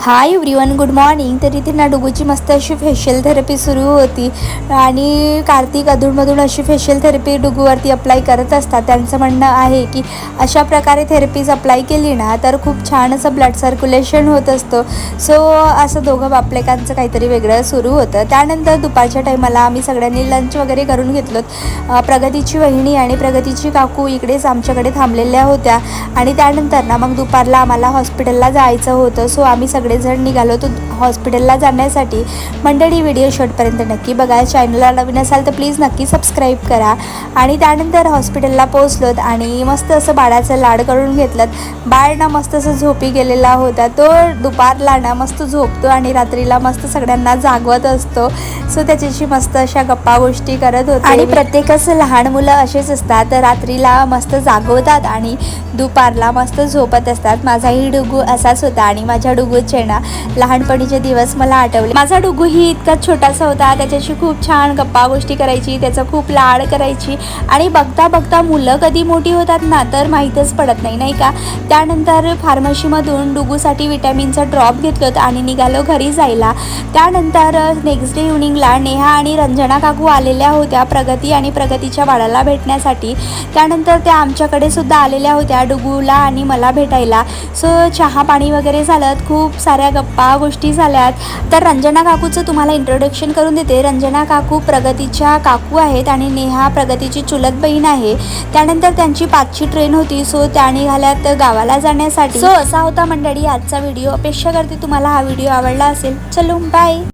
Hi everyone, good morning. तर इथे ना डुगूची मस्त अशी फेशियल थेरपी सुरू होती आणि कार्तिक अधूनमधून अशी फेशियल थेरपी डुगूवरती अप्लाय करत असतात. त्यांचं म्हणणं आहे की अशा प्रकारे थेरपीज अप्लाय केली ना तर खूप छान असं ब्लड सर्क्युलेशन होत असतं. सो असं दोघं बापलेकांचं काहीतरी वेगळं सुरू होतं. त्यानंतर दुपारच्या टाईमाला आम्ही सगळ्यांनी लंच वगैरे करून घेतलं. प्रगतीची वहिनी आणि प्रगतीची काकू इकडेच आमच्याकडे थांबलेल्या होत्या आणि त्यानंतर ना मग दुपारला आम्हाला हॉस्पिटलला जायचं होतं. सो आम्ही सगळेजण निघालो होतो हॉस्पिटलला जाण्यासाठी. मंडळी, व्हिडिओ शेवटपर्यंत नक्की बघा. चॅनलला नवीन असाल तर प्लीज नक्की सबस्क्राईब करा. आणि त्यानंतर हॉस्पिटलला पोहोचलोत आणि मस्त असं बाळाचं लाड करून घेतलं. बाळ ना मस्त असं झोपी गेलेला होता. तो दुपारला ना मस्त झोपतो आणि रात्रीला मस्त सगळ्यांना जागवत असतो. सो त्याच्याशी मस्त अशा गप्पा गोष्टी करत होते. आणि प्रत्येकच लहान मुलं असेच असतात, रात्रीला मस्त जागवतात आणि दुपारला मस्त झोपत असतात. माझाही डुगू असाच होता आणि माझ्या डुगूचे ना लहानपणीचे दिवस मला आठवले. माझा डुगूही इतका छोटासा होता, त्याच्याशी खूप छान गप्पा गोष्टी करायची, त्याचा खूप लाड करायची आणि बघता बघता मुलं कधी मोठी होतात ना तर माहीतच पडत नाही, नाही का. त्यानंतर फार्मसीमधून डुगूसाठी विटॅमिनचा ड्रॉप घेतलं आणि निघालो घरी जायला. त्यानंतर नेक्स्ट डे इव्हनिंगला नेहा आणि रंजना काकू आलेल्या होत्या प्रगती आणि प्रगतीच्या बाळाला भेटण्यासाठी. त्यानंतर त्या आमच्याकडे सुद्धा आलेल्या होत्या डुगूला आणि मला भेटायला. सो चहा पाणी वगैरे झालं, खूप साऱ्या गप्पा गोष्टी झाल्यात. तर रंजना काकूचं तुम्हाला इंट्रोडक्शन करून देते. रंजना काकू प्रगतीच्या काकू आहेत आणि नेहा प्रगतीची चुलत बहीण आहे. त्यानंतर त्यांची 5ची ट्रेन होती. सो त्या निघाल्यात गावाला जाण्यासाठी. सो असा होता मंडळी आजचा व्हिडिओ. अपेक्षा करते तुम्हाला हा व्हिडिओ आवडला असेल. चलो बाय.